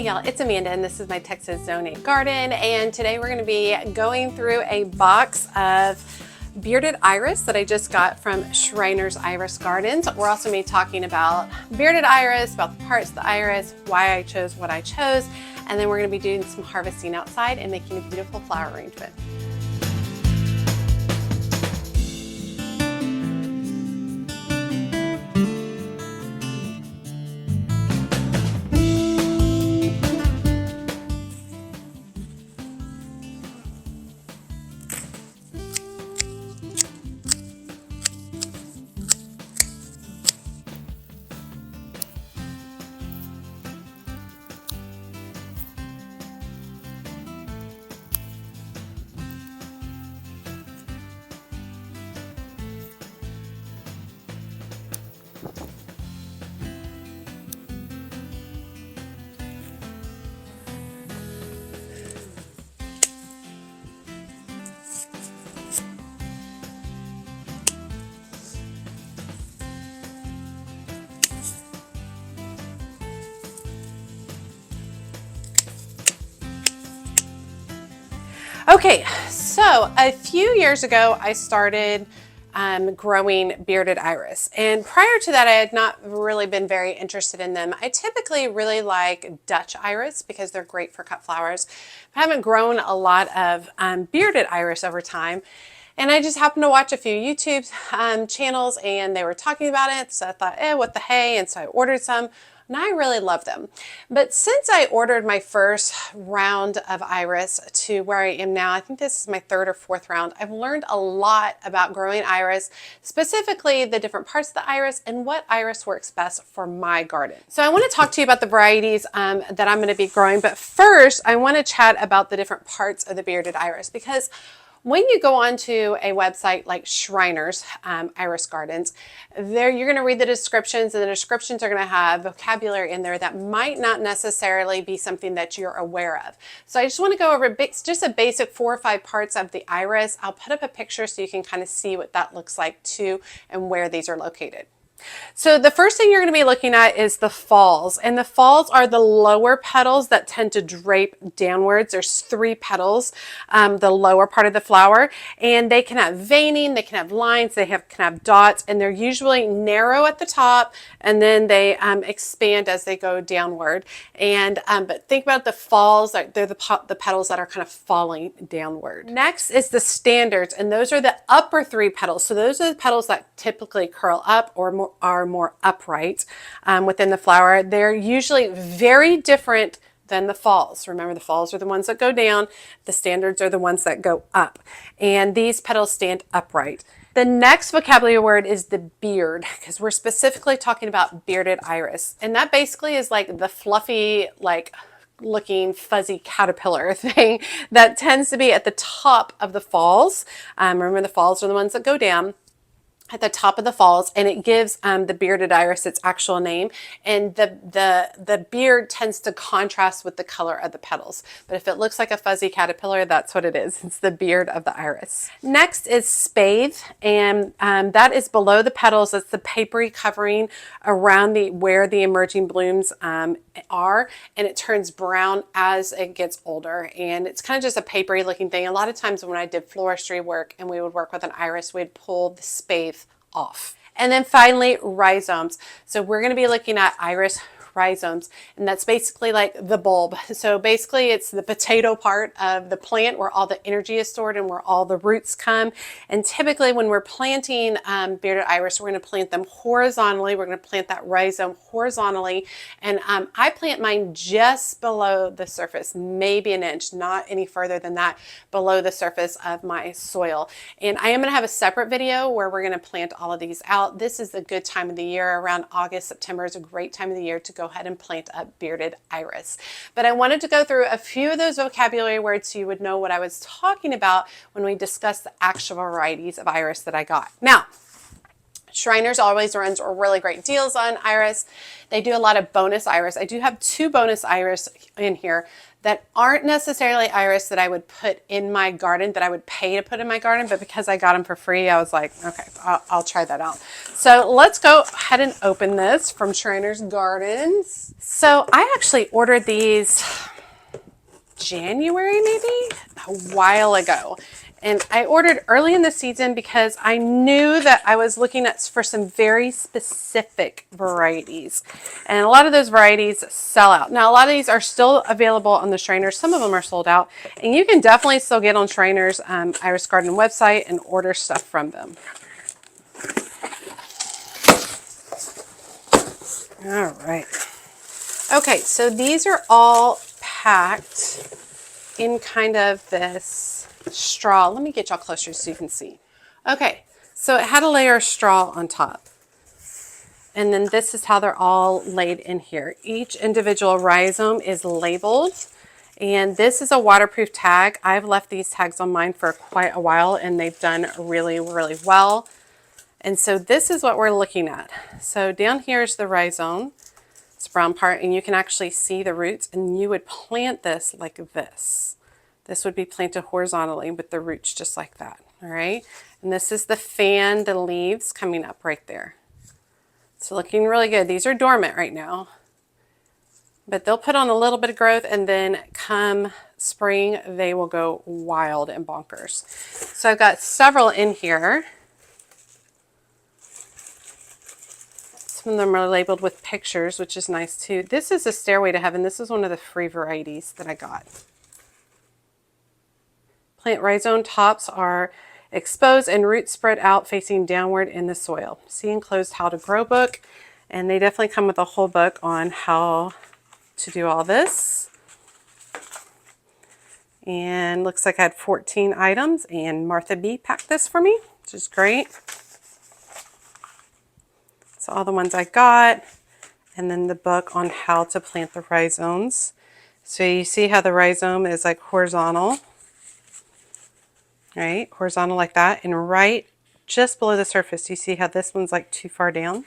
Hey y'all, it's Amanda and this is my Texas Zone 8 garden, and today we're going to be going through a box of bearded iris that I just got from Schreiner's Iris Gardens. We're also going to be talking about bearded iris, about the parts of the iris, why I chose what I chose, and then we're going to be doing some harvesting outside and making a beautiful flower arrangement. Okay, so a few years ago, I started growing bearded iris. And prior to that, I had not really been very interested in them. I typically really like Dutch iris because they're great for cut flowers. I haven't grown a lot of bearded iris over time. And I just happened to watch a few YouTube channels and they were talking about it. So I thought, what the hey? And so I ordered some. And I really love them. But since I ordered my first round of iris to where I am now, I think this is my third or fourth round, I've learned a lot about growing iris, specifically the different parts of the iris and what iris works best for my garden. So I want to talk to you about the varieties that I'm going to be growing. But first, I want to chat about the different parts of the bearded iris, because when you go onto a website like Schreiner's Iris Gardens, there you're going to read the descriptions, and the descriptions are going to have vocabulary in there that might not necessarily be something that you're aware of. So I just want to go over just a basic 4 or 5 parts of the iris. I'll put up a picture so you can kind of see what that looks like too and where these are located. So the first thing you're going to be looking at is the falls, and the falls are the lower petals that tend to drape downwards. There's 3 petals, the lower part of the flower, and they can have veining, they can have lines, they can have dots, and they're usually narrow at the top, and then they expand as they go downward. And but think about the falls, like they're the petals that are kind of falling downward. Next is the standards, and those are the upper 3 petals. So those are the petals that typically curl up or are more upright within the flower. They're usually very different than the falls. Remember, the falls are the ones that go down, the standards are the ones that go up, and these petals stand upright. The next vocabulary word is the beard, because we're specifically talking about bearded iris, and that basically is like the fluffy, like looking fuzzy caterpillar thing that tends to be at the top of the falls. Remember, the falls are the ones that go down at the top of the falls, and it gives the bearded iris its actual name. And the beard tends to contrast with the color of the petals. But if it looks like a fuzzy caterpillar, that's what it is. It's the beard of the iris. Next is spathe, and that is below the petals. That's the papery covering around where the emerging blooms are, and it turns brown as it gets older. And it's kind of just a papery looking thing. A lot of times when I did floristry work and we would work with an iris, we'd pull the spathe off. And then finally, rhizomes. So we're going to be looking at iris rhizomes, and that's basically like the bulb. So basically it's the potato part of the plant where all the energy is stored and where all the roots come. And typically when we're planting bearded iris, we're going to plant them horizontally. We're going to plant that rhizome horizontally, and I plant mine just below the surface, maybe an inch, not any further than that, below the surface of my soil. And I am going to have a separate video where we're going to plant all of these out. This is a good time of the year. Around August, September is a great time of the year to go ahead and plant up bearded iris. But I wanted to go through a few of those vocabulary words so you would know what I was talking about when we discussed the actual varieties of iris that I got. Now, Schreiner's always runs really great deals on iris. They do a lot of bonus iris. I do have 2 bonus iris in here that aren't necessarily iris that I would put in my garden, that I would pay to put in my garden, but because I got them for free, I was like, okay, I'll try that out. So let's go ahead and open this from Schreiner's Gardens. So I actually ordered these January, maybe a while ago. And I ordered early in the season because I knew that I was looking for some very specific varieties. And a lot of those varieties sell out. Now, a lot of these are still available on the Schreiner's. Some of them are sold out. And you can definitely still get on Schreiner's Iris Garden website and order stuff from them. All right. Okay, so these are all packed in kind of this straw. Let me get y'all closer so you can see. Okay, so it had a layer of straw on top. And then this is how they're all laid in here. Each individual rhizome is labeled. And this is a waterproof tag. I've left these tags on mine for quite a while and they've done really, really well. And so this is what we're looking at. So down here is the rhizome. It's brown part, and you can actually see the roots, and you would plant this like this. This would be planted horizontally with the roots just like that, all right? And this is the fan, the leaves coming up right there. It's looking really good. These are dormant right now, but they'll put on a little bit of growth, and then come spring, they will go wild and bonkers. So I've got several in here. Some of them are labeled with pictures, which is nice too. This is a Stairway to Heaven. This is one of the free varieties that I got. Plant rhizome tops are exposed and roots spread out facing downward in the soil. See enclosed how to grow book. And they definitely come with a whole book on how to do all this. And looks like I had 14 items, and Martha B packed this for me, which is great. So all the ones I got, and then the book on how to plant the rhizomes. So you see how the rhizome is like horizontal, right? Horizontal like that, and right just below the surface, you see how this one's like too far down?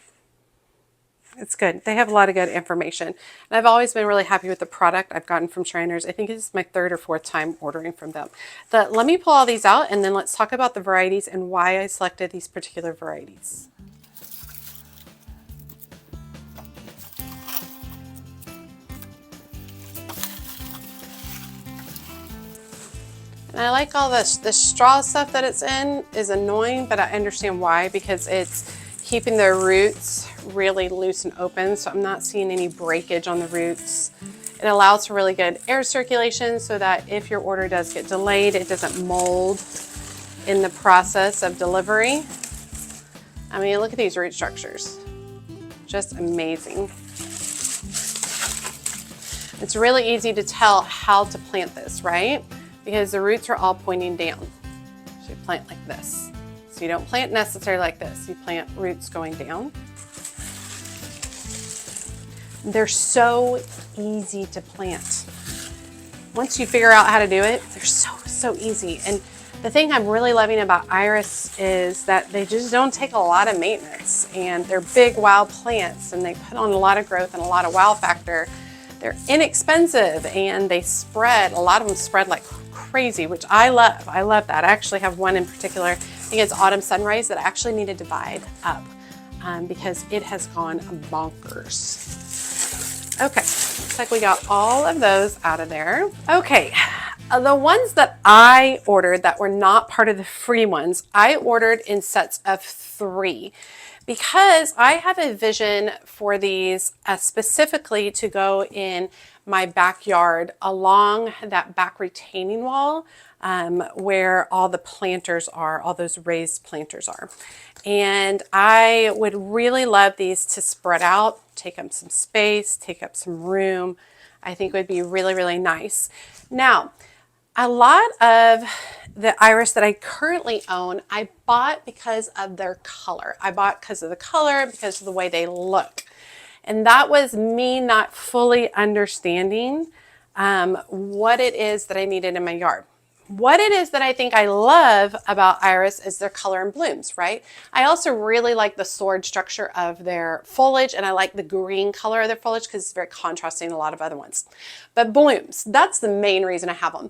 It's good. They have a lot of good information. And I've always been really happy with the product I've gotten from Schreiner's. I think this is my third or fourth time ordering from them. Let me pull all these out, and then let's talk about the varieties and why I selected these particular varieties. And I like all this. The straw stuff that it's in is annoying, but I understand why, because it's keeping their roots really loose and open, so I'm not seeing any breakage on the roots. It allows for really good air circulation so that if your order does get delayed, it doesn't mold in the process of delivery. I mean, look at these root structures. Just amazing. It's really easy to tell how to plant this, right? Because the roots are all pointing down. So you plant like this. So you don't plant necessarily like this. You plant roots going down. They're so easy to plant. Once you figure out how to do it, they're so easy. And the thing I'm really loving about iris is that they just don't take a lot of maintenance, and they're big wild plants, and they put on a lot of growth and a lot of wow factor. They're inexpensive, and they spread. A lot of them spread like crazy, which I love. I love that. I actually have one in particular. I think it's Autumn Sunrise that I actually need to divide up because it has gone bonkers. Okay, looks like we got all of those out of there. Okay, the ones that I ordered that were not part of the free ones, I ordered in sets of 3 because I have a vision for these specifically to go in my backyard along that back retaining wall where all the planters are, all those raised planters are. And I would really love these to spread out, take up some space, take up some room. I think would be really, really nice. Now, a lot of the iris that I currently own, I bought because of their color. I bought because of the color, because of the way they look. And that was me not fully understanding what it is that I needed in my yard. what it is that I think I love about iris is their color and blooms, right? I also really like the sword structure of their foliage, and I like the green color of their foliage because it's very contrasting to a lot of other ones. But blooms, that's the main reason I have them.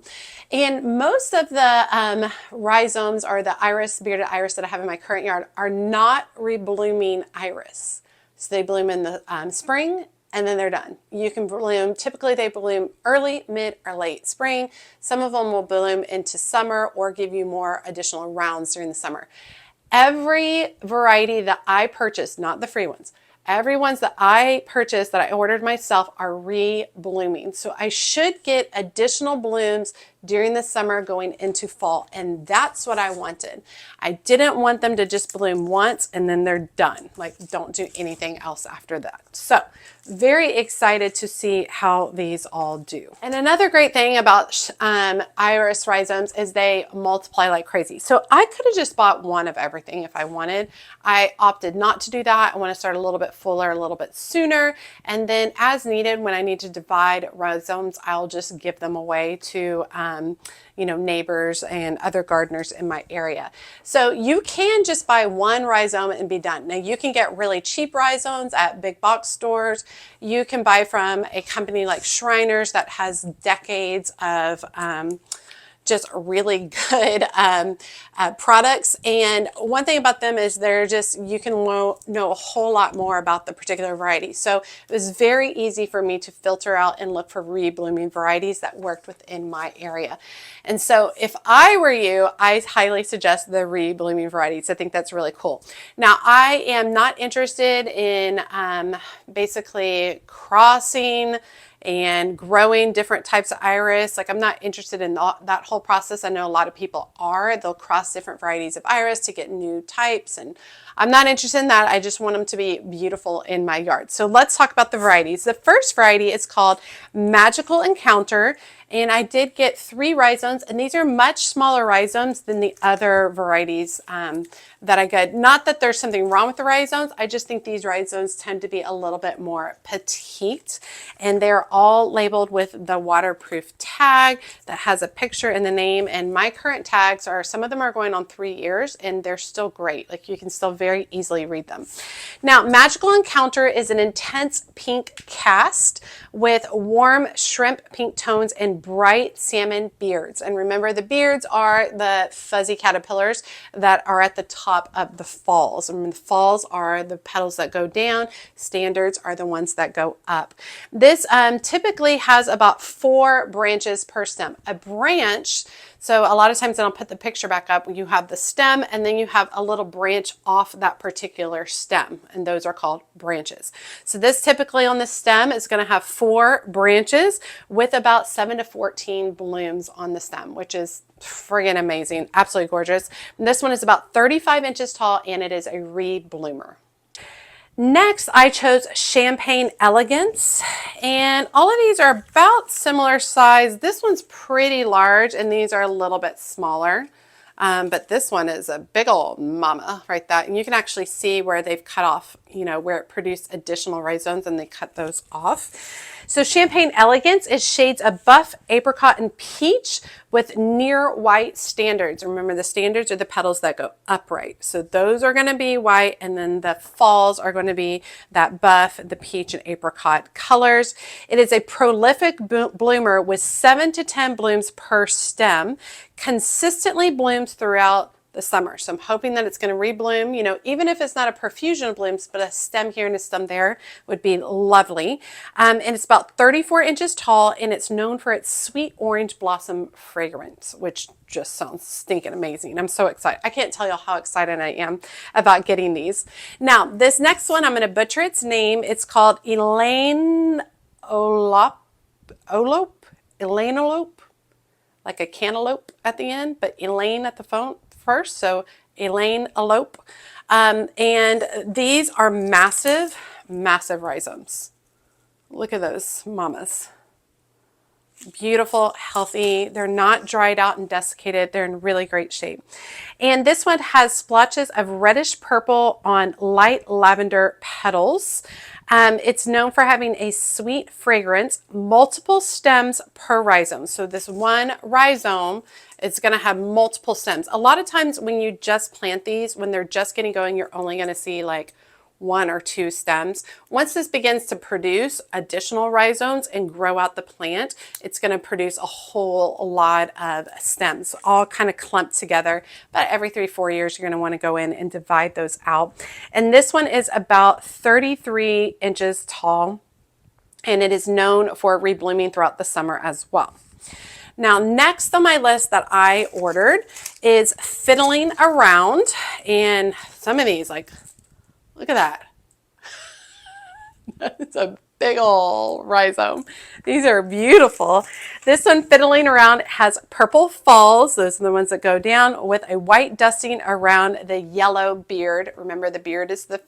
And most of the rhizomes or the iris, bearded iris that I have in my current yard are not reblooming iris. So they bloom in the spring and then they're done. You can bloom, typically they bloom early, mid, or late spring. Some of them will bloom into summer or give you more additional rounds during the summer. Every variety that I purchased, not the free ones, every ones that I purchased that I ordered myself are re-blooming. So I should get additional blooms during the summer going into fall, and that's what I wanted. I didn't want them to just bloom once and then they're done. Like, don't do anything else after that. So very excited to see how these all do. And another great thing about iris rhizomes is they multiply like crazy. So I could have just bought one of everything if I wanted. I opted not to do that. I want to start a little bit fuller, a little bit sooner. And then as needed, when I need to divide rhizomes, I'll just give them away to you know, neighbors and other gardeners in my area. So you can just buy one rhizome and be done. Now you can get really cheap rhizomes at big box stores. You can buy from a company like Shriners that has decades of just really good products. And one thing about them is they're just, you can know a whole lot more about the particular variety. So it was very easy for me to filter out and look for re-blooming varieties that worked within my area. And so if I were you, I highly suggest the re-blooming varieties. I think that's really cool. Now I am not interested in basically crossing and growing different types of iris. Like, I'm not interested in that whole process. I know a lot of people are. They'll cross different varieties of iris to get new types, and I'm not interested in that. I just want them to be beautiful in my yard. So let's talk about the varieties. The first variety is called Magical Encounter, and I did get 3 rhizomes, and these are much smaller rhizomes than the other varieties that I got. Not that there's something wrong with the rhizomes, I just think these rhizomes tend to be a little bit more petite, and they're all labeled with the waterproof tag that has a picture in the name. And my current tags are, some of them are going on 3 years, and they're still great. Like, you can still very easily read them. Now, Magical Encounter is an intense pink cast with warm shrimp pink tones and bright salmon beards. And remember, the beards are the fuzzy caterpillars that are at the top of the falls. And the falls are the petals that go down. Standards are the ones that go up. This typically has about 4 branches per stem. A branch, so a lot of times, and I'll put the picture back up, you have the stem and then you have a little branch off that particular stem, and those are called branches. So this typically on the stem is going to have 4 branches with about 7 to 14 blooms on the stem, which is friggin' amazing, absolutely gorgeous. And this one is about 35 inches tall, and it is a re-bloomer. Next, I chose Champagne Elegance, and all of these are about similar size. This one's pretty large, and these are a little bit smaller. But this one is a big old mama right there. And you can actually see where they've cut off, you know, where it produced additional rhizomes and they cut those off. So Champagne Elegance is shades of buff, apricot, and peach with near white standards. Remember, the standards are the petals that go upright. So those are going to be white, and then the falls are going to be that buff, the peach, and apricot colors. It is a prolific bloomer with 7 to 10 blooms per stem, consistently blooms throughout the summer. So I'm hoping that it's going to rebloom, you know, even if it's not a profusion of blooms, but a stem here and a stem there would be lovely. And it's about 34 inches tall, and it's known for its sweet orange blossom fragrance, which just sounds stinking amazing. I'm so excited. I can't tell you how excited I am about getting these. Now, this next one, I'm going to butcher its name. It's called Elaine Olope, like a cantaloupe at the end, but Elaine at the phone first. So Elaine Olope. And these are massive, massive rhizomes. Look at those mamas. Beautiful, healthy. They're not dried out and desiccated. They're in really great shape. And this one has splotches of reddish purple on light lavender petals. It's known for having a sweet fragrance, multiple stems per rhizome. So this one rhizome is going to have multiple stems. A lot of times when you just plant these, when they're just getting going, you're only going to see like 1 or 2 stems. Once this begins to produce additional rhizomes and grow out the plant, it's going to produce a whole lot of stems, all kind of clumped together. But every 3-4 years, you're going to want to go in and divide those out. And this one is about 33 inches tall, and it is known for reblooming throughout the summer as well. Now, next on my list that I ordered is fiddling around, and some of these, like, look at that. It's a big old rhizome. These are beautiful. This one, fiddling around, has purple falls. Those are the ones that go down with a white dusting around the yellow beard. Remember, the beard is the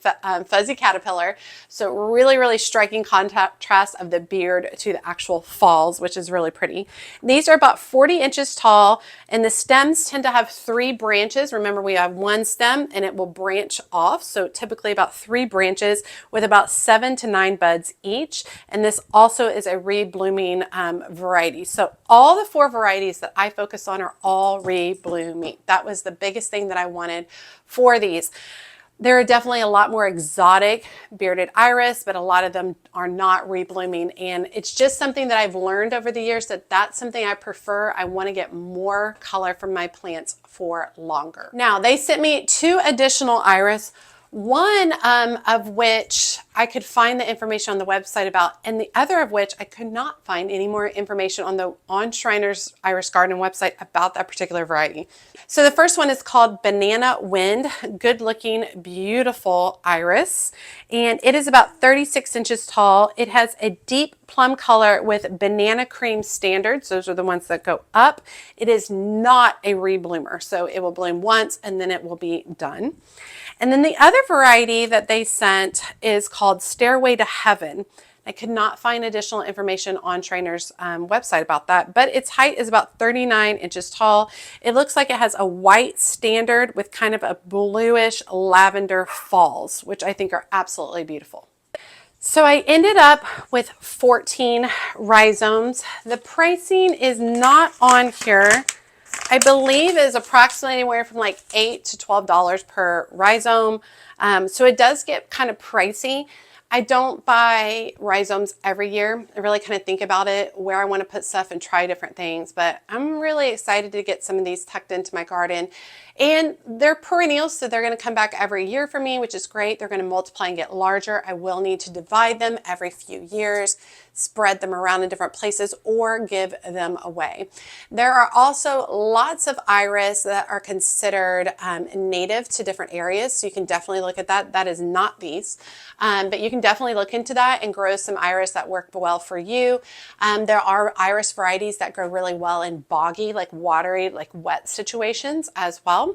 fuzzy caterpillar. So really, really striking contrast of the beard to the actual falls, which is really pretty. These are about 40 inches tall, and the stems tend to have 3 branches. Remember, we have 1 stem and it will branch off. So typically about 3 branches with about 7 to 9 buds each. And this also is a reblooming variety. So all the 4 varieties that I focus on are all reblooming. That was the biggest thing that I wanted for these. There are definitely a lot more exotic bearded iris, but a lot of them are not reblooming. And it's just something that I've learned over the years that that's something I prefer. I want to get more color from my plants for longer. Now, they sent me 2 additional iris, one of which I could find the information on the website about, and the other of which I could not find any more information on Schreiner's Iris Garden website about that particular variety. So the first one is called Banana Wind, good looking, beautiful iris, and it is about 36 inches tall. It has a deep plum color with banana cream standards. Those are the ones that go up. It is not a rebloomer, so it will bloom once and then it will be done. And then the other variety that they sent is called Stairway to Heaven. I could not find additional information on Schreiner's website about that, but its height is about 39 inches tall. It looks like it has a white standard with kind of a bluish lavender falls, which I think are absolutely beautiful. So I ended up with 14 rhizomes. The pricing is not on here. I believe is approximately anywhere from like $8 to $12 per rhizome. So it does get kind of pricey. I don't buy rhizomes every year. I really kind of think about it, where I want to put stuff and try different things, but I'm really excited to get some of these tucked into my garden. And they're perennials, so they're going to come back every year for me, which is great. They're going to multiply and get larger. I will need to divide them every few years, spread them around in different places, or give them away. There are also lots of iris that are considered native to different areas, so you can definitely look at that. That is not these, but you can definitely look into that and grow some iris that work well for you. There are iris varieties that grow really well in boggy, like watery, like wet situations as well.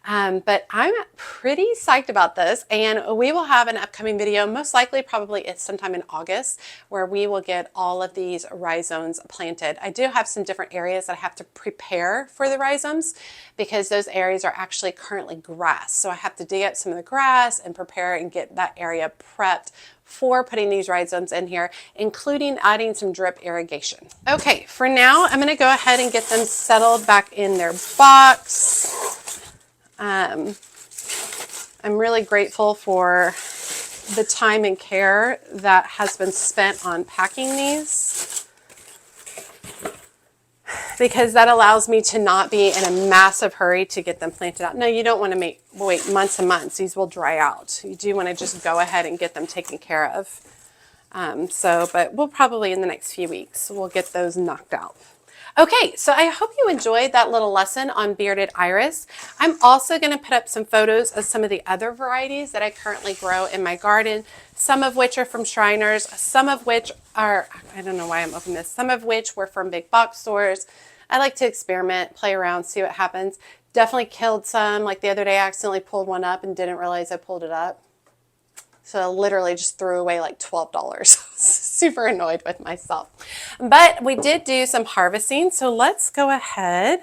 But I'm pretty psyched about this, and we will have an upcoming video, most likely probably it's sometime in August, where we will get all of these rhizomes planted. I do have some different areas that I have to prepare for the rhizomes because those areas are actually currently grass. So I have to dig up some of the grass and prepare and get that area prepped for putting these rhizomes in here, including adding some drip irrigation. Okay, for now, I'm gonna go ahead and get them settled back in their box. I'm really grateful for the time and care that has been spent on packing these, because that allows me to not be in a massive hurry to get them planted out. No, you don't want to wait months and months. These will dry out. You do want to just go ahead and get them taken care of. But we'll probably in the next few weeks, we'll get those knocked out. Okay, so I hope you enjoyed that little lesson on bearded iris. I'm also going to put up some photos of some of the other varieties that I currently grow in my garden, some of which are from Schreiner's, some of which are, I don't know why I'm opening this, some of which were from big box stores. I like to experiment, play around, see what happens. Definitely killed some. Like the other day, I accidentally pulled one up and didn't realize I pulled it up. So I literally just threw away like $12. super annoyed with myself. But we did do some harvesting, so let's go ahead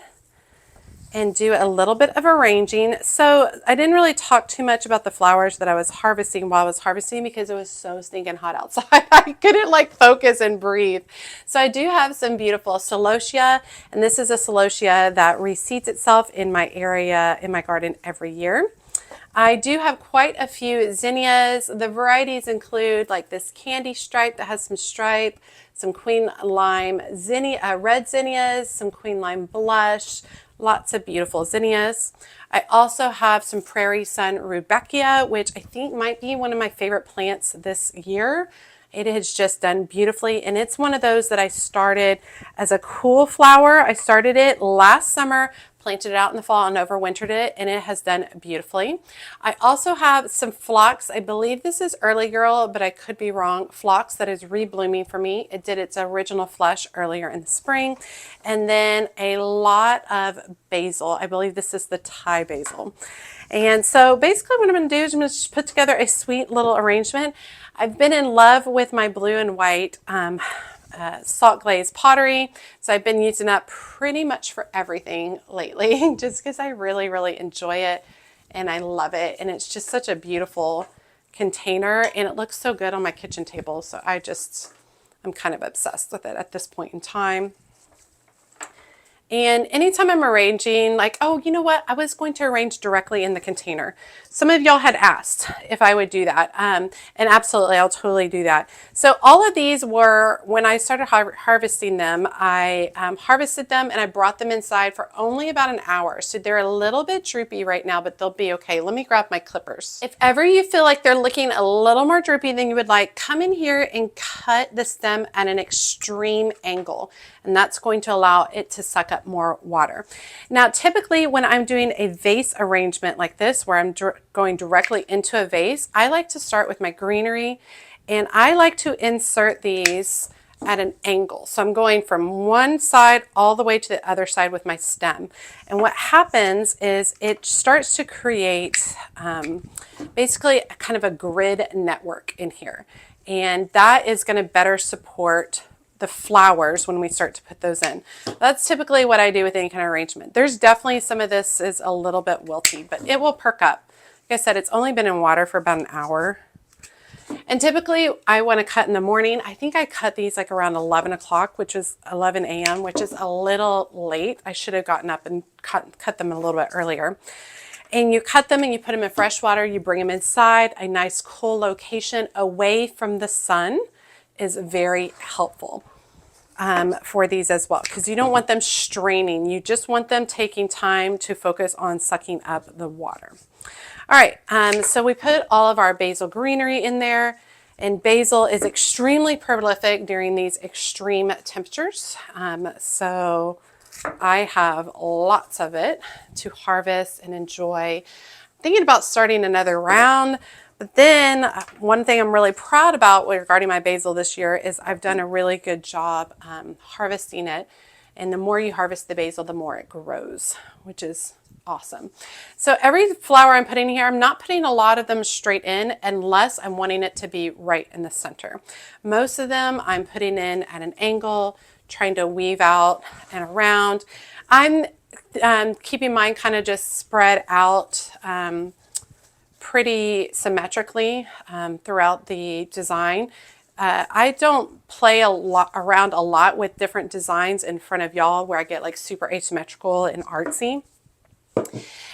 and do a little bit of arranging. So I didn't really talk too much about the flowers that I was harvesting while I was harvesting because it was so stinking hot outside. I couldn't like focus and breathe. So I do have some beautiful celosia, and this is a celosia that reseeds itself in my area, in my garden every year. I do have quite a few zinnias. The varieties include like this candy stripe that has some stripe, some queen lime zinnia, red zinnias, some queen lime blush, lots of beautiful zinnias. I also have some prairie sun rudbeckia, which I think might be one of my favorite plants this year. It has just done beautifully, and it's one of those that I started as a cool flower. I started it last summer, planted it out in the fall and overwintered it, and it has done beautifully. I also have some phlox. I believe this is early girl, but I could be wrong. Phlox that is reblooming for me. It did its original flush earlier in the spring. And then a lot of basil. I believe this is the Thai basil. And so basically what I'm going to do is I'm going to put together a sweet little arrangement. I've been in love with my blue and white salt glaze pottery, so I've been using that pretty much for everything lately just because I really enjoy it and I love it, and it's just such a beautiful container and it looks so good on my kitchen table, so I'm kind of obsessed with it at this point in time. And anytime I'm arranging, like, oh, you know what? I was going to arrange directly in the container. Some of y'all had asked if I would do that. And absolutely, I'll totally do that. So all of these were, when I started harvesting them, I harvested them and I brought them inside for only about an hour. So they're a little bit droopy right now, but they'll be okay. Let me grab my clippers. If ever you feel like they're looking a little more droopy than you would like, come in here and cut the stem at an extreme angle. And that's going to allow it to suck up more water. Now, typically when I'm doing a vase arrangement like this, where I'm going directly into a vase, I like to start with my greenery, and I like to insert these at an angle. So I'm going from one side all the way to the other side with my stem. And what happens is it starts to create basically a kind of a grid network in here. And that is going to better support the flowers when we start to put those in. That's typically what I do with any kind of arrangement. There's definitely some of this is a little bit wilty, but it will perk up. Like I said, it's only been in water for about an hour. And typically I want to cut in the morning. I think I cut these like around 11 o'clock, which is 11 a.m., which is a little late. I should have gotten up and cut them a little bit earlier. And you cut them and you put them in fresh water. You bring them inside a nice cool location away from the sun is very helpful for these as well, because you don't want them straining. You just want them taking time to focus on sucking up the water. All right, so we put all of our basil greenery in there, and basil is extremely prolific during these extreme temperatures. So I have lots of it to harvest and enjoy. I'm thinking about starting another round. But then one thing I'm really proud about regarding my basil this year is I've done a really good job harvesting it. And the more you harvest the basil, the more it grows, which is awesome. So every flower I'm putting here, I'm not putting a lot of them straight in unless I'm wanting it to be right in the center. Most of them I'm putting in at an angle, trying to weave out and around. I'm keeping mine kind of just spread out pretty symmetrically throughout the design. I don't play around a lot with different designs in front of y'all where I get like super asymmetrical and artsy.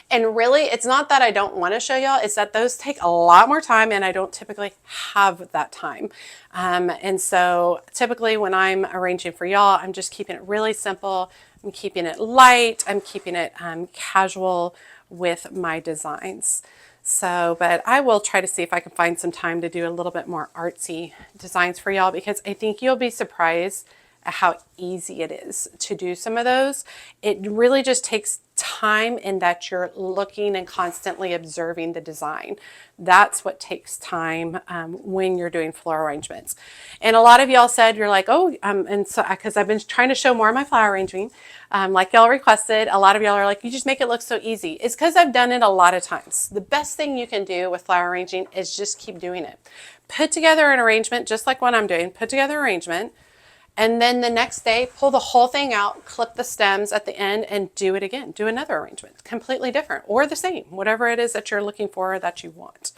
And really, it's not that I don't want to show y'all, it's that those take a lot more time and I don't typically have that time. And so typically when I'm arranging for y'all, I'm just keeping it really simple. I'm keeping it light. I'm keeping it casual with my designs. So, but I will try to see if I can find some time to do a little bit more artsy designs for y'all, because I think you'll be surprised at how easy it is to do some of those. It really just takes time in that you're looking and constantly observing the design. That's what takes time when you're doing floral arrangements. And a lot of y'all said, you're like, oh, and so because I've been trying to show more of my flower arranging, like y'all requested, a lot of y'all are like, you just make it look so easy. It's because I've done it a lot of times. The best thing you can do with flower arranging is just keep doing it. Put together an arrangement, just like what I'm doing, put together an arrangement, and then the next day, pull the whole thing out, clip the stems at the end, and do it again. Do another arrangement, completely different or the same, whatever it is that you're looking for or that you want.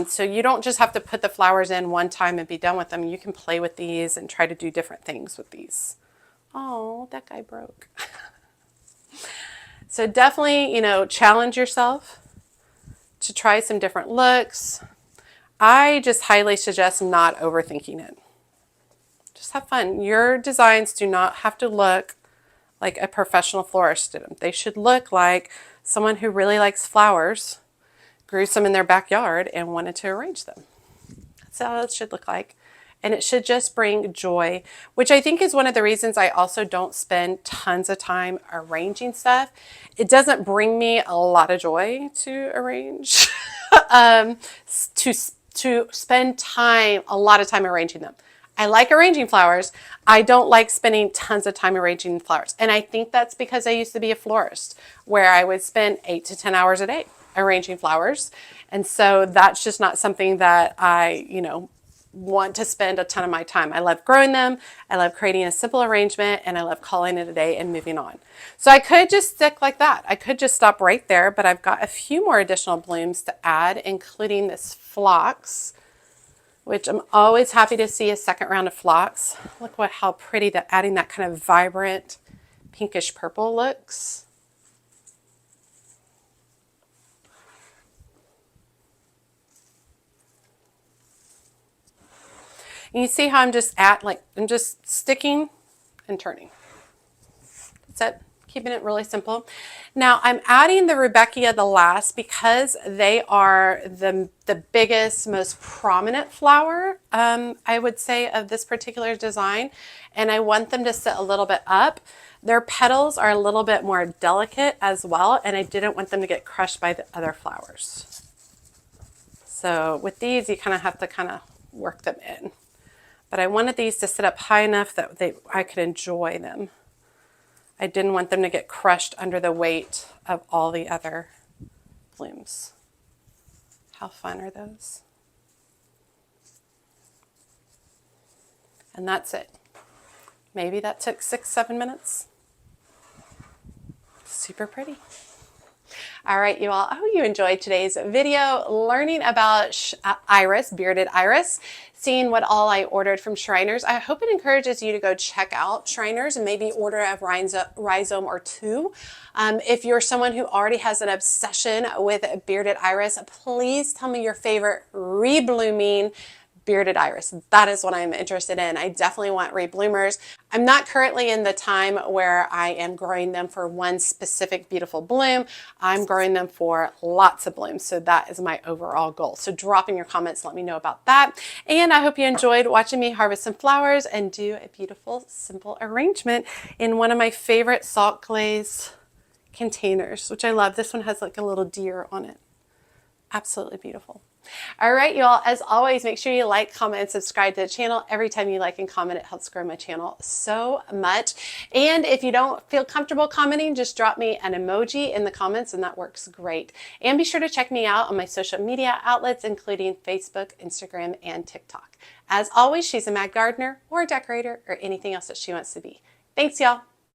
So you don't just have to put the flowers in one time and be done with them. You can play with these and try to do different things with these. Oh, that guy broke. So definitely, you know, challenge yourself to try some different looks. I just highly suggest not overthinking it. Just have fun. Your designs do not have to look like a professional florist did them. They should look like someone who really likes flowers, grew some in their backyard and wanted to arrange them. That's how it should look like. And it should just bring joy, which I think is one of the reasons I also don't spend tons of time arranging stuff. It doesn't bring me a lot of joy to arrange, to spend time, a lot of time arranging them. I like arranging flowers. I don't like spending tons of time arranging flowers. And I think that's because I used to be a florist where I would spend 8 to 10 hours a day arranging flowers. And so that's just not something that I, you know, want to spend a ton of my time. I love growing them. I love creating a simple arrangement, and I love calling it a day and moving on. So I could just stick like that. I could just stop right there, but I've got a few more additional blooms to add, including this phlox, which I'm always happy to see a second round of phlox. Look how pretty that adding that kind of vibrant pinkish purple looks. And you see how I'm just I'm just sticking and turning. That's it. Keeping it really simple. Now I'm adding the Rudbeckia the last because they are the biggest, most prominent flower, I would say, of this particular design. And I want them to sit a little bit up. Their petals are a little bit more delicate as well, and I didn't want them to get crushed by the other flowers. So with these, you kind of have to work them in. But I wanted these to sit up high enough that I could enjoy them. I didn't want them to get crushed under the weight of all the other blooms. How fun are those? And that's it. Maybe that took 6-7 minutes. Super pretty. All right, you all, I hope you enjoyed today's video, learning about iris, bearded iris, seeing what all I ordered from Shriners. I hope it encourages you to go check out Shriners and maybe order a rhizome or two. If you're someone who already has an obsession with bearded iris, please tell me your favorite reblooming bearded iris. That is what I'm interested in. I definitely want rebloomers. I'm not currently in the time where I am growing them for one specific beautiful bloom. I'm growing them for lots of blooms. So that is my overall goal. So drop in your comments, let me know about that. And I hope you enjoyed watching me harvest some flowers and do a beautiful, simple arrangement in one of my favorite salt glaze containers, which I love. This one has like a little deer on it. Absolutely beautiful. All right, y'all, as always, make sure you like, comment, and subscribe to the channel. Every time you like and comment, it helps grow my channel so much. And if you don't feel comfortable commenting, just drop me an emoji in the comments and that works great. And be sure to check me out on my social media outlets, including Facebook, Instagram, and TikTok. As always, she's a mad gardener or a decorator or anything else that she wants to be. Thanks, y'all.